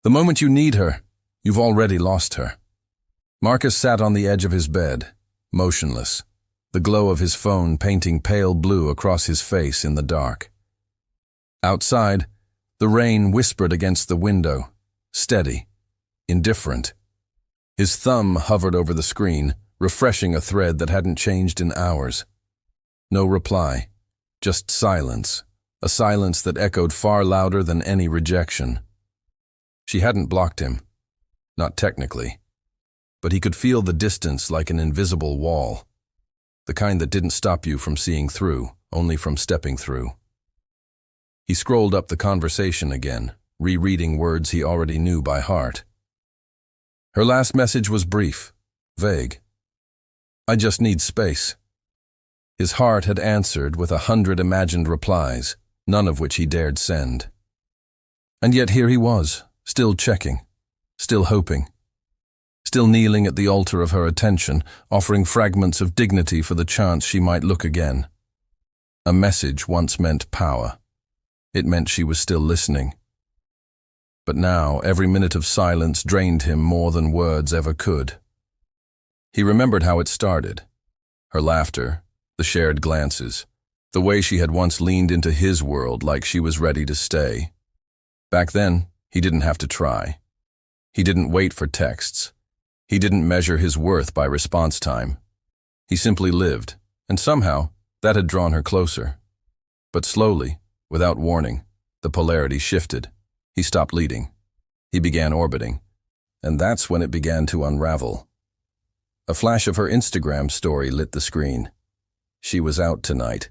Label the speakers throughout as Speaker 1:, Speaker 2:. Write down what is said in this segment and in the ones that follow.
Speaker 1: The moment you need her, you've already lost her. Marcus sat on the edge of his bed, motionless, the glow of his phone painting pale blue across his face in the dark. Outside, the rain whispered against the window, steady, indifferent. His thumb hovered over the screen, refreshing a thread that hadn't changed in hours. No reply, just silence, a silence that echoed far louder than any rejection. She hadn't blocked him, not technically, but he could feel the distance like an invisible wall, the kind that didn't stop you from seeing through, only from stepping through. He scrolled up the conversation again, rereading words he already knew by heart. Her last message was brief, vague. "I just need space." His heart had answered with 100 imagined replies, none of which he dared send. And yet here he was, still checking, still hoping, still kneeling at the altar of her attention, offering fragments of dignity for the chance she might look again. A message once meant power. It meant she was still listening. But now, every minute of silence drained him more than words ever could. He remembered how it started. Her laughter, the shared glances, the way she had once leaned into his world like she was ready to stay. Back then, he didn't have to try. He didn't wait for texts. He didn't measure his worth by response time. He simply lived, and somehow, that had drawn her closer. But slowly, without warning, the polarity shifted. He stopped leading. He began orbiting. And that's when it began to unravel. A flash of her Instagram story lit the screen. She was out tonight.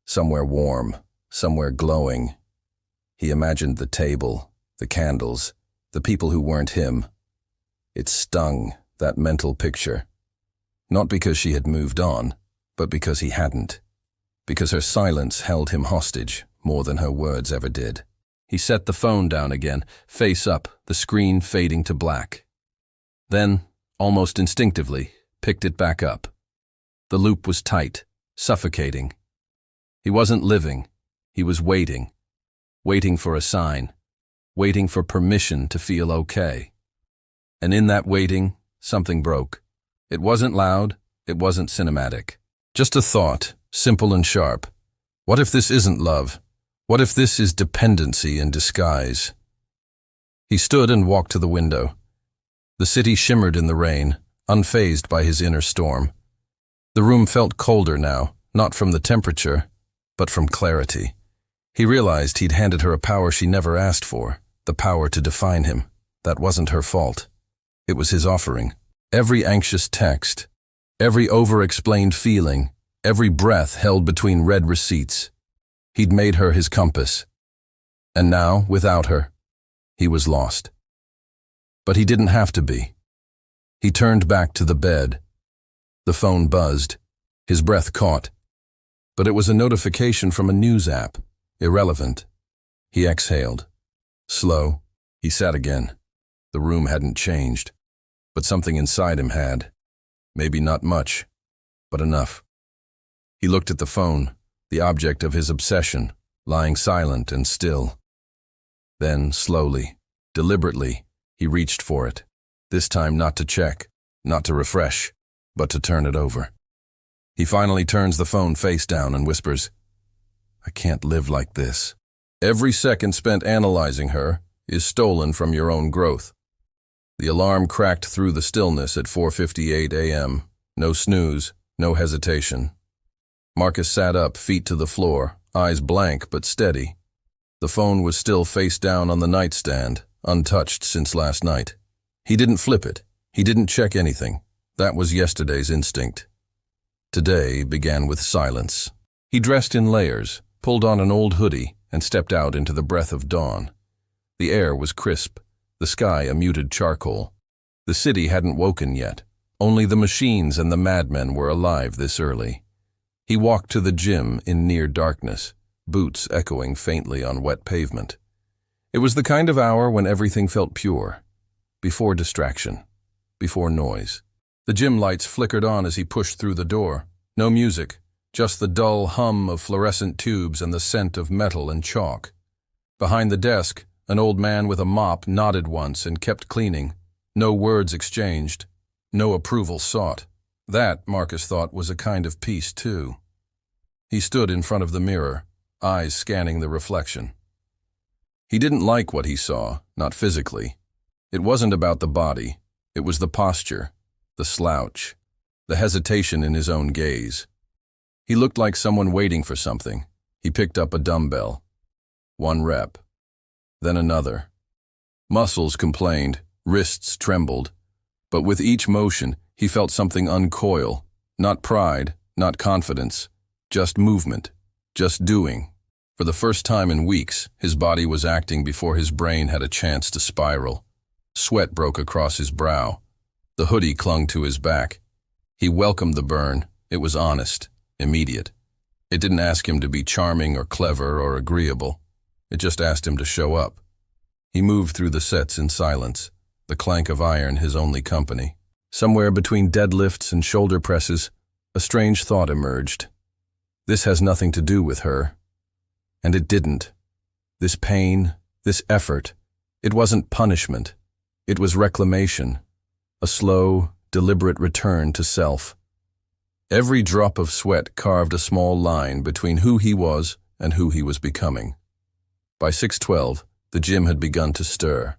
Speaker 1: Somewhere warm, somewhere glowing. He imagined the table, the candles, the people who weren't him. It stung, that mental picture. Not because she had moved on, but because he hadn't. Because her silence held him hostage more than her words ever did. He set the phone down again, face up, the screen fading to black. Then, almost instinctively, picked it back up. The loop was tight, suffocating. He wasn't living. He was waiting. Waiting for a sign. Waiting for permission to feel okay. And in that waiting, something broke. It wasn't loud. It wasn't cinematic. Just a thought, simple and sharp. What if this isn't love? What if this is dependency in disguise? He stood and walked to the window. The city shimmered in the rain, unfazed by his inner storm. The room felt colder now, not from the temperature, but from clarity. He realized he'd handed her a power she never asked for, the power to define him. That wasn't her fault. It was his offering. Every anxious text, every over-explained feeling, every breath held between read receipts. He'd made her his compass. And now, without her, he was lost. But he didn't have to be. He turned back to the bed. The phone buzzed. His breath caught. But it was a notification from a news app. Irrelevant. He exhaled. Slow. He sat again. The room hadn't changed. But something inside him had. Maybe not much, but enough. He looked at the phone, the object of his obsession, lying silent and still. Then, slowly, deliberately, he reached for it. This time not to check, not to refresh, but to turn it over. He finally turns the phone face down and whispers, "I can't live like this." Every second spent analyzing her is stolen from your own growth. The alarm cracked through the stillness at 4:58 a.m. No snooze, no hesitation. Marcus sat up, feet to the floor, eyes blank but steady. The phone was still face down on the nightstand, untouched since last night. He didn't flip it. He didn't check anything. That was yesterday's instinct. Today began with silence. He dressed in layers, pulled on an old hoodie, and stepped out into the breath of dawn. The air was crisp, the sky a muted charcoal. The city hadn't woken yet. Only the machines and the madmen were alive this early. He walked to the gym in near darkness, boots echoing faintly on wet pavement. It was the kind of hour when everything felt pure, before distraction, before noise. The gym lights flickered on as he pushed through the door. No music, just the dull hum of fluorescent tubes and the scent of metal and chalk. Behind the desk, An old man with a mop nodded once and kept cleaning. No words exchanged. No approval sought. That, Marcus thought, was a kind of peace, too. He stood in front of the mirror, eyes scanning the reflection. He didn't like what he saw, not physically. It wasn't about the body. It was the posture, the slouch, the hesitation in his own gaze. He looked like someone waiting for something. He picked up a dumbbell. 1 rep. Then another. Muscles complained, wrists trembled. But with each motion, he felt something uncoil. Not pride, not confidence. Just movement. Just doing. For the first time in weeks, his body was acting before his brain had a chance to spiral. Sweat broke across his brow. The hoodie clung to his back. He welcomed the burn. It was honest, immediate. It didn't ask him to be charming or clever or agreeable. It just asked him to show up. He moved through the sets in silence, the clank of iron his only company. Somewhere between deadlifts and shoulder presses, a strange thought emerged. This has nothing to do with her. And it didn't. This pain, this effort, it wasn't punishment. It was reclamation, a slow, deliberate return to self. Every drop of sweat carved a small line between who he was and who he was becoming. By 6:12, the gym had begun to stir.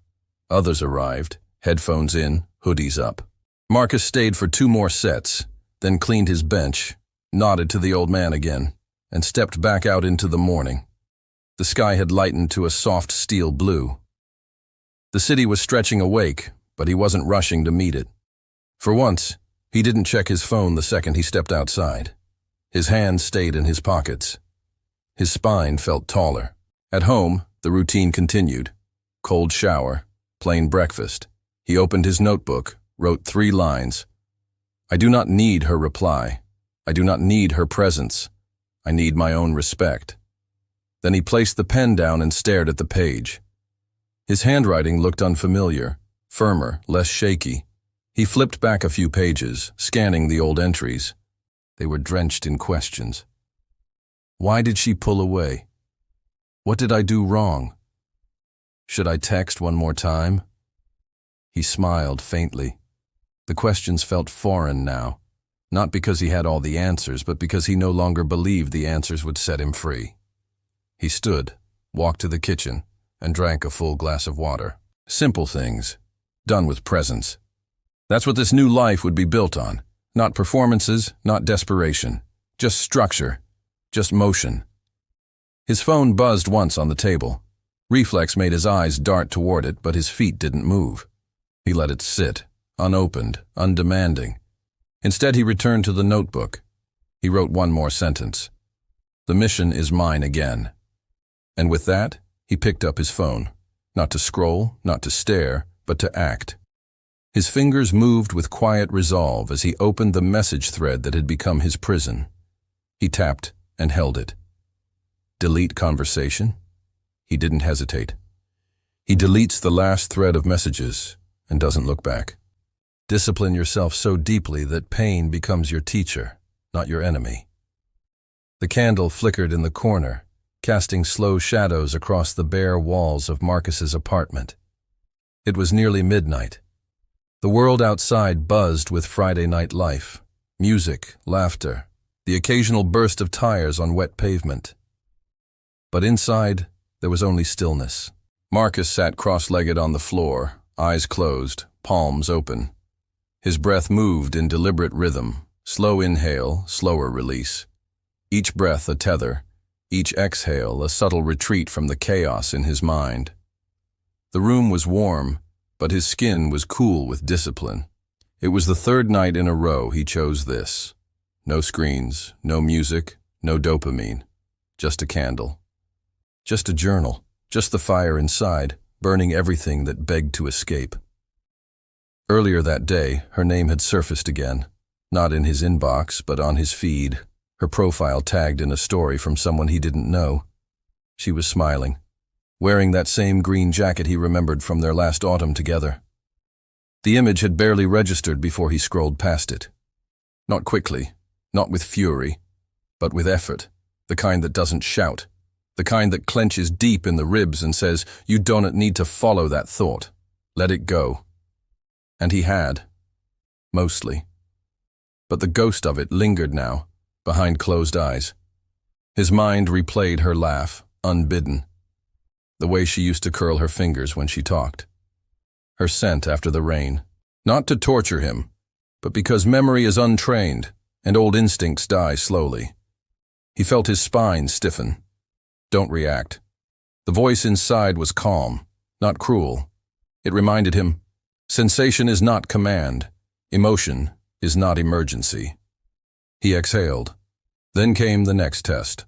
Speaker 1: Others arrived, headphones in, hoodies up. Marcus stayed for 2 more sets, then cleaned his bench, nodded to the old man again, and stepped back out into the morning. The sky had lightened to a soft steel blue. The city was stretching awake, but he wasn't rushing to meet it. For once, he didn't check his phone the second he stepped outside. His hands stayed in his pockets. His spine felt taller. At home, the routine continued. Cold shower, plain breakfast. He opened his notebook, wrote 3 lines. I do not need her reply. I do not need her presence. I need my own respect. Then he placed the pen down and stared at the page. His handwriting looked unfamiliar, firmer, less shaky. He flipped back a few pages, scanning the old entries. They were drenched in questions. Why did she pull away? What did I do wrong? Should I text one more time? He smiled faintly. The questions felt foreign now, not because he had all the answers, but because he no longer believed the answers would set him free. He stood, walked to the kitchen, and drank a full glass of water. Simple things, done with presence. That's what this new life would be built on. Not performances, not desperation. Just structure, just motion. His phone buzzed once on the table. Reflex made his eyes dart toward it, but his feet didn't move. He let it sit, unopened, undemanding. Instead, he returned to the notebook. He wrote 1 more sentence. The mission is mine again. And with that, he picked up his phone. Not to scroll, not to stare, but to act. His fingers moved with quiet resolve as he opened the message thread that had become his prison. He tapped and held it. Delete conversation? He didn't hesitate. He deletes the last thread of messages and doesn't look back. Discipline yourself so deeply that pain becomes your teacher, not your enemy. The candle flickered in the corner, casting slow shadows across the bare walls of Marcus's apartment. It was nearly midnight. The world outside buzzed with Friday night life, music, laughter, the occasional burst of tires on wet pavement. But inside, there was only stillness. Marcus sat cross-legged on the floor, eyes closed, palms open. His breath moved in deliberate rhythm, slow inhale, slower release. Each breath a tether, each exhale a subtle retreat from the chaos in his mind. The room was warm, but his skin was cool with discipline. It was the 3rd night in a row he chose this. No screens, no music, no dopamine. Just a candle. Just a journal. Just the fire inside, burning everything that begged to escape. Earlier that day, her name had surfaced again. Not in his inbox, but on his feed. Her profile tagged in a story from someone he didn't know. She was smiling, wearing that same green jacket he remembered from their last autumn together. The image had barely registered before he scrolled past it. Not quickly, not with fury, but with effort, the kind that doesn't shout. The kind that clenches deep in the ribs and says, you don't need to follow that thought. Let it go. And he had. Mostly. But the ghost of it lingered now, behind closed eyes. His mind replayed her laugh, unbidden. The way she used to curl her fingers when she talked. Her scent after the rain. Not to torture him, but because memory is untrained and old instincts die slowly. He felt his spine stiffen. Don't react. The voice inside was calm, not cruel. It reminded him, sensation is not command. Emotion is not emergency. He exhaled. Then came the next test.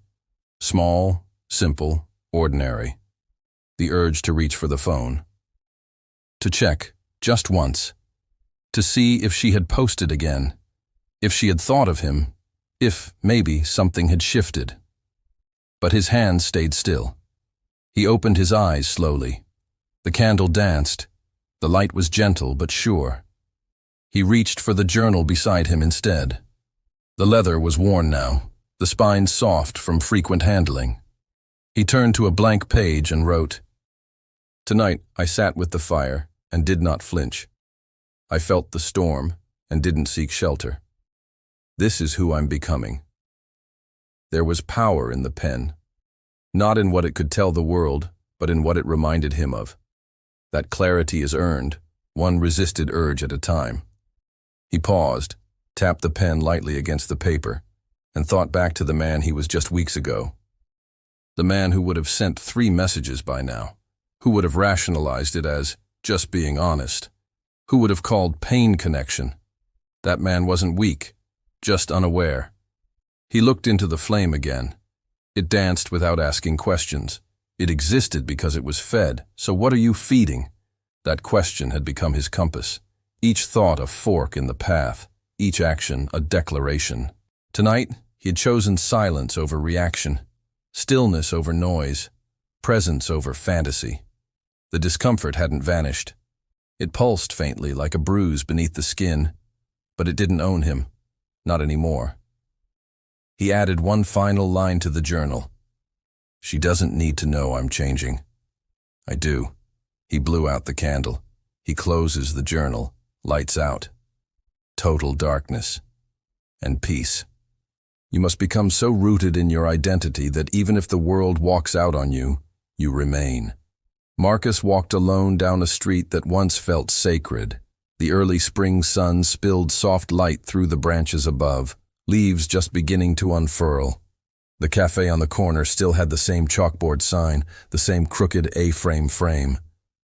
Speaker 1: Small, simple, ordinary. The urge to reach for the phone. To check, just once. To see if she had posted again. If she had thought of him. If, maybe, something had shifted. But his hands stayed still. He opened his eyes slowly. The candle danced. The light was gentle but sure. He reached for the journal beside him instead. The leather was worn now, the spine soft from frequent handling. He turned to a blank page and wrote, Tonight I sat with the fire and did not flinch. I felt the storm and didn't seek shelter. This is who I'm becoming. There was power in the pen, not in what it could tell the world, but in what it reminded him of. That clarity is earned, one resisted urge at a time. He paused, tapped the pen lightly against the paper, and thought back to the man he was just weeks ago. The man who would have sent 3 messages by now, who would have rationalized it as just being honest, who would have called pain connection. That man wasn't weak, just unaware. He looked into the flame again. It danced without asking questions. It existed because it was fed. So what are you feeding? That question had become his compass. Each thought a fork in the path, each action a declaration. Tonight, he had chosen silence over reaction, stillness over noise, presence over fantasy. The discomfort hadn't vanished. It pulsed faintly like a bruise beneath the skin, but it didn't own him, not anymore. He added one final line to the journal. She doesn't need to know I'm changing. I do. He blew out the candle. He closes the journal, lights out. Total darkness. And peace. You must become so rooted in your identity that even if the world walks out on you, you remain. Marcus walked alone down a street that once felt sacred. The early spring sun spilled soft light through the branches above, leaves just beginning to unfurl. The cafe on the corner still had the same chalkboard sign, the same crooked A-frame frame,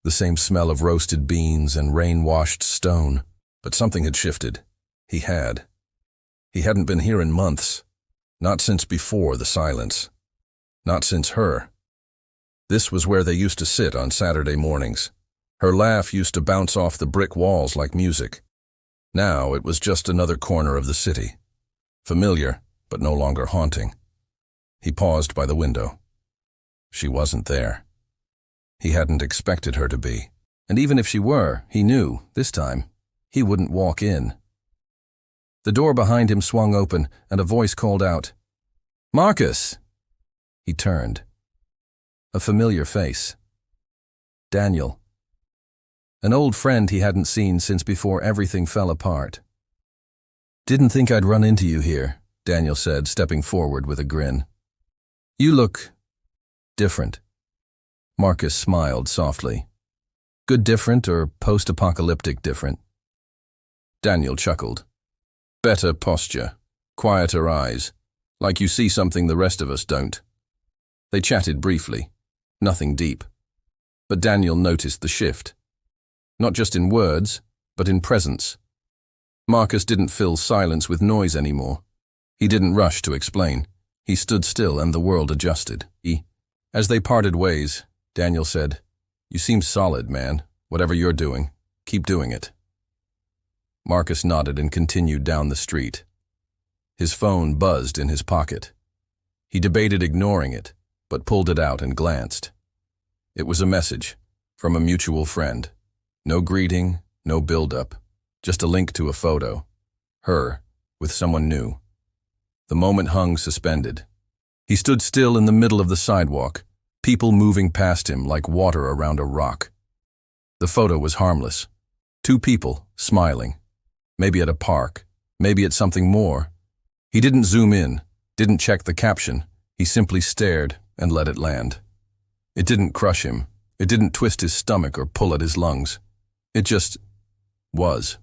Speaker 1: the same smell of roasted beans and rain-washed stone. But something had shifted. He had. He hadn't been here in months. Not since before the silence. Not since her. This was where they used to sit on Saturday mornings. Her laugh used to bounce off the brick walls like music. Now it was just another corner of the city. Familiar, but no longer haunting. He paused by the window. She wasn't there. He hadn't expected her to be. And even if she were, he knew, this time, he wouldn't walk in. The door behind him swung open, and a voice called out, "Marcus!" He turned. A familiar face. Daniel. An old friend he hadn't seen since before everything fell apart. "Didn't think I'd run into you here," Daniel said, stepping forward with a grin. "You look different." Marcus smiled softly. "Good different or post-apocalyptic different?" Daniel chuckled. "Better posture, quieter eyes, like you see something the rest of us don't." They chatted briefly, nothing deep. But Daniel noticed the shift. Not just in words, but in presence. Marcus didn't fill silence with noise anymore. He didn't rush to explain. He stood still and the world adjusted. As they parted ways, Daniel said, "You seem solid, man. Whatever you're doing, keep doing it." Marcus nodded and continued down the street. His phone buzzed in his pocket. He debated ignoring it, but pulled it out and glanced. It was a message from a mutual friend. No greeting, no build-up, just a link to a photo. Her, with someone new. The moment hung suspended. He stood still in the middle of the sidewalk, people moving past him like water around a rock. The photo was harmless. Two people, smiling. Maybe at a park, maybe at something more. He didn't zoom in, didn't check the caption. He simply stared and let it land. It didn't crush him. It didn't twist his stomach or pull at his lungs. It just was.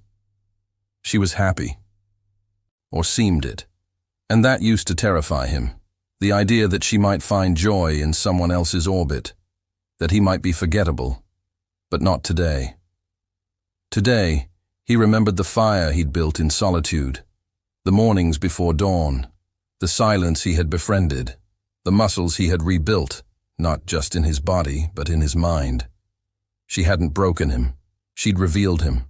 Speaker 1: She was happy. Or seemed it. And that used to terrify him. The idea that she might find joy in someone else's orbit. That he might be forgettable. But not today. Today, he remembered the fire he'd built in solitude. The mornings before dawn. The silence he had befriended. The muscles he had rebuilt. Not just in his body, but in his mind. She hadn't broken him. She'd revealed him.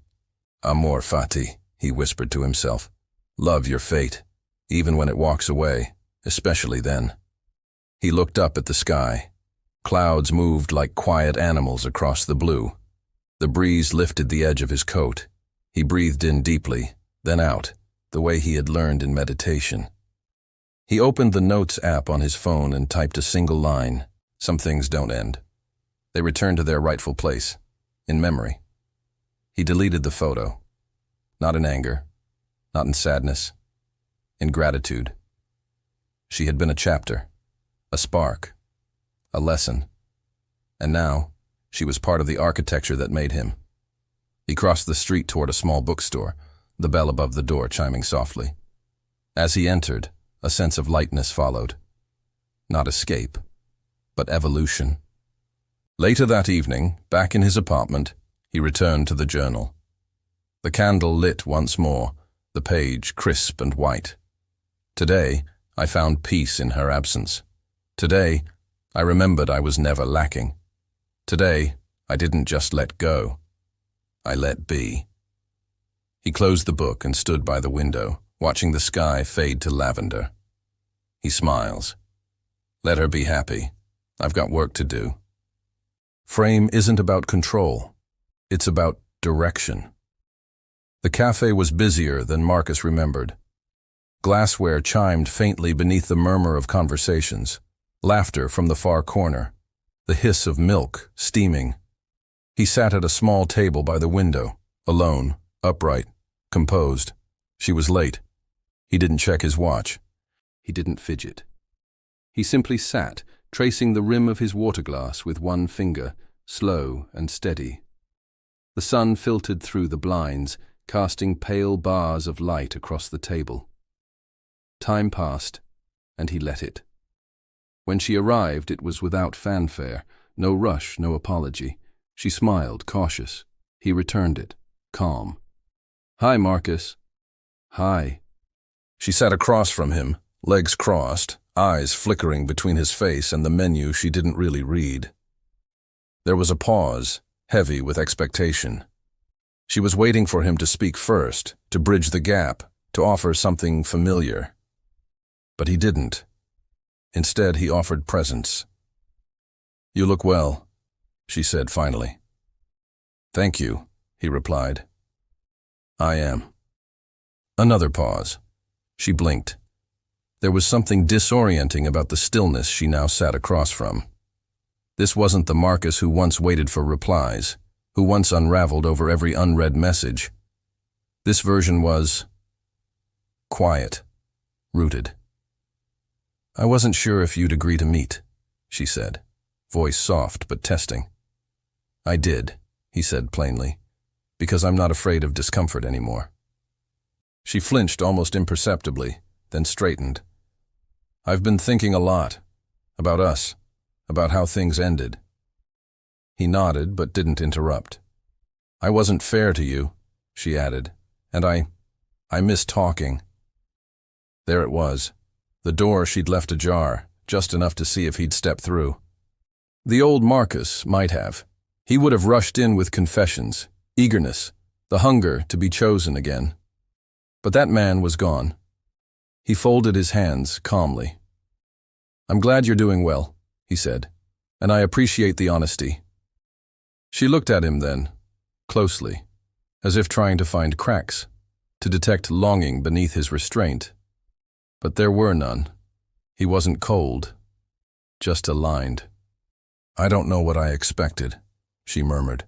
Speaker 1: Amor, Fati, he whispered to himself. Love your fate, even when it walks away, especially then. He looked up at the sky. Clouds moved like quiet animals across the blue. The breeze lifted the edge of his coat. He breathed in deeply, then out, the way he had learned in meditation. He opened the Notes app on his phone and typed a single line. Some things don't end. They return to their rightful place, in memory. He deleted the photo. Not in anger, not in sadness, in gratitude. She had been a chapter, a spark, a lesson. And now, she was part of the architecture that made him. He crossed the street toward a small bookstore, the bell above the door chiming softly. As he entered, a sense of lightness followed. Not escape, but evolution. Later that evening, back in his apartment, he returned to the journal. The candle lit once more, the page crisp and white. Today, I found peace in her absence. Today, I remembered I was never lacking. Today, I didn't just let go. I let be. He closed the book and stood by the window, watching the sky fade to lavender. He smiles. Let her be happy. I've got work to do. Frame isn't about control. It's about direction. The cafe was busier than Marcus remembered. Glassware chimed faintly beneath the murmur of conversations, laughter from the far corner, the hiss of milk steaming. He sat at a small table by the window, alone, upright, composed. She was late. He didn't check his watch. He didn't fidget. He simply sat, tracing the rim of his water glass with one finger, slow and steady. The sun filtered through the blinds, casting pale bars of light across the table. Time passed, and he let it. When she arrived, it was without fanfare, no rush, no apology. She smiled, cautious. He returned it, calm. Hi, Marcus. Hi. She sat across from him, legs crossed, eyes flickering between his face and the menu she didn't really read. There was a pause, heavy with expectation. She was waiting for him to speak first, to bridge the gap, to offer something familiar. But he didn't. Instead, he offered presence. You look well, she said finally. Thank you, he replied. I am. Another pause. She blinked. There was something disorienting about the stillness she now sat across from. This wasn't the Marcus who once waited for replies, who once unraveled over every unread message. This version was quiet, rooted. I wasn't sure if you'd agree to meet, she said, voice soft but testing. I did, he said plainly, because I'm not afraid of discomfort anymore. She flinched almost imperceptibly, then straightened. I've been thinking a lot. About us. About how things ended. He nodded but didn't interrupt. I wasn't fair to you, she added, and I miss talking. There it was. The door she'd left ajar, just enough to see if he'd step through. The old Marcus might have. He would have rushed in with confessions, eagerness, the hunger to be chosen again. But that man was gone. He folded his hands calmly. I'm glad you're doing well, he said, and I appreciate the honesty. She looked at him then, closely, as if trying to find cracks, to detect longing beneath his restraint. But there were none. He wasn't cold, just aligned. "I don't know what I expected," she murmured.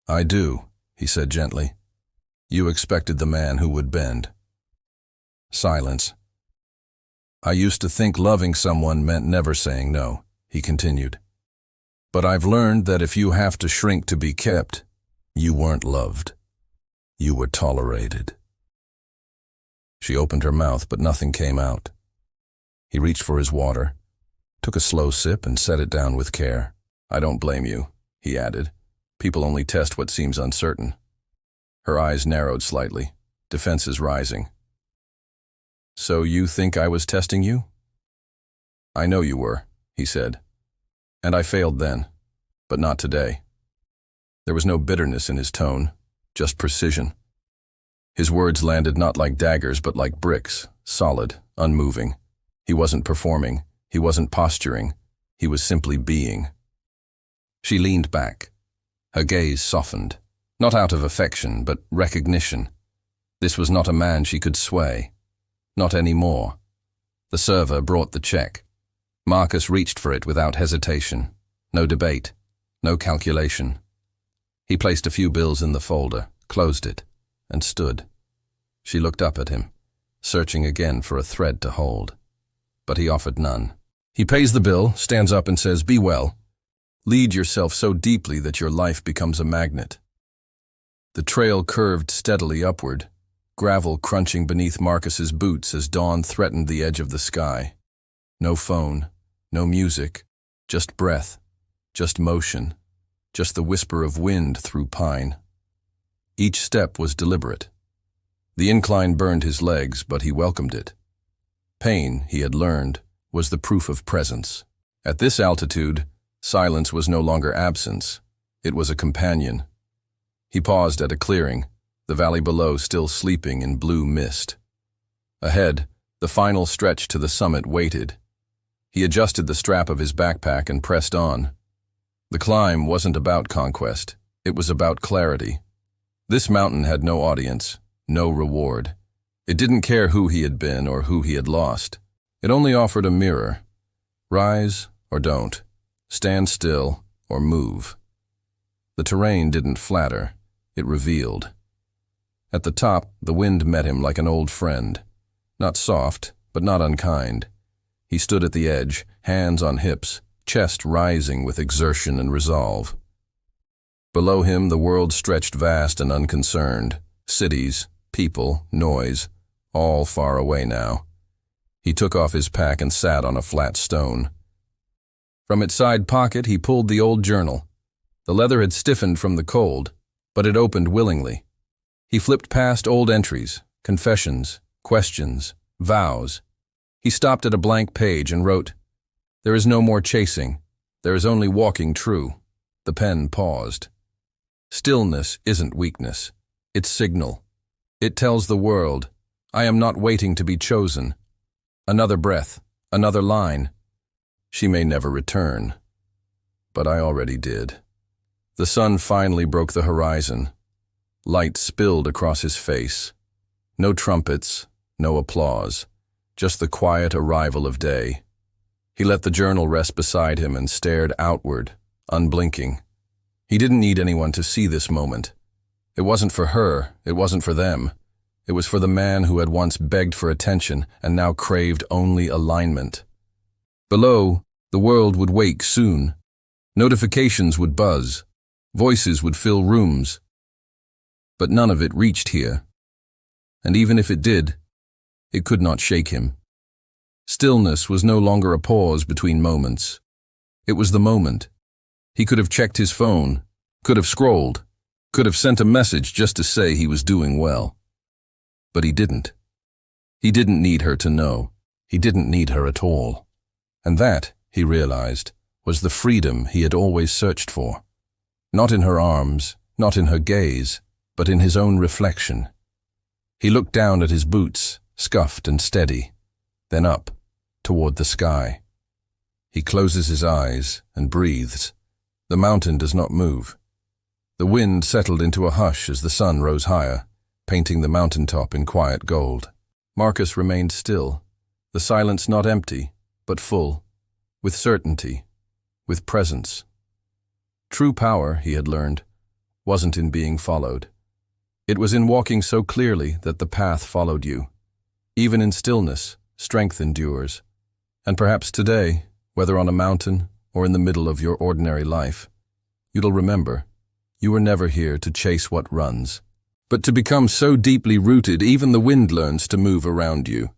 Speaker 1: "I do," he said gently. "You expected the man who would bend." Silence. "I used to think loving someone meant never saying no," he continued. "But I've learned that if you have to shrink to be kept, you weren't loved. You were tolerated." She opened her mouth, but nothing came out. He reached for his water, took a slow sip and set it down with care. "I don't blame you," he added. "People only test what seems uncertain." Her eyes narrowed slightly, defenses rising. "So you think I was testing you?" "I know you were," he said. "And I failed then, but not today." There was no bitterness in his tone, just precision. His words landed not like daggers but like bricks, solid, unmoving. He wasn't performing, he wasn't posturing, he was simply being. She leaned back. Her gaze softened, not out of affection but recognition. This was not a man she could sway. Not anymore. The server brought the check. Marcus reached for it without hesitation. No debate, no calculation. He placed a few bills in the folder, closed it, and stood. She looked up at him, searching again for a thread to hold. But he offered none. He pays the bill, stands up and says, "Be well. Lead yourself so deeply that your life becomes a magnet." The trail curved steadily upward, gravel crunching beneath Marcus's boots as dawn threatened the edge of the sky. No phone, no music, just breath, just motion, just the whisper of wind through pine. Each step was deliberate. The incline burned his legs, but he welcomed it. Pain, he had learned, was the proof of presence. At this altitude, silence was no longer absence. It was a companion. He paused at a clearing, the valley below still sleeping in blue mist. Ahead, the final stretch to the summit waited. He adjusted the strap of his backpack and pressed on. The climb wasn't about conquest. It was about clarity. This mountain had no audience, no reward. It didn't care who he had been or who he had lost. It only offered a mirror. Rise or don't. Stand still or move. The terrain didn't flatter. It revealed. At the top, the wind met him like an old friend. Not soft, but not unkind. He stood at the edge, hands on hips, chest rising with exertion and resolve. Below him, the world stretched vast and unconcerned. Cities, people, noise, all far away now. He took off his pack and sat on a flat stone. From its side pocket, he pulled the old journal. The leather had stiffened from the cold, but it opened willingly. He flipped past old entries, confessions, questions, vows. He stopped at a blank page and wrote, "There is no more chasing. There is only walking true." The pen paused. Stillness isn't weakness. It's signal. It tells the world, I am not waiting to be chosen. Another breath, another line. She may never return. But I already did. The sun finally broke the horizon. Light spilled across his face. No trumpets, no applause, just the quiet arrival of day. He let the journal rest beside him and stared outward, unblinking. He didn't need anyone to see this moment. It wasn't for her, it wasn't for them. It was for the man who had once begged for attention and now craved only alignment. Below, the world would wake soon. Notifications would buzz. Voices would fill rooms. But none of it reached here. And even if it did, it could not shake him. Stillness was no longer a pause between moments. It was the moment. He could have checked his phone, could have scrolled, could have sent a message just to say he was doing well. But he didn't. He didn't need her to know. He didn't need her at all. And that, he realized, was the freedom he had always searched for. Not in her arms, not in her gaze, but in his own reflection. He looked down at his boots, scuffed and steady, then up, toward the sky. He closes his eyes and breathes. The mountain does not move. The wind settled into a hush as the sun rose higher, painting the mountaintop in quiet gold. Marcus remained still, The silence not empty, but full, with certainty, with presence. True power, he had learned, wasn't in being followed. It was in walking so clearly that the path followed you. Even in stillness, strength endures. And perhaps today, whether on a mountain or in the middle of your ordinary life, you'll remember, you were never here to chase what runs, but to become so deeply rooted even the wind learns to move around you.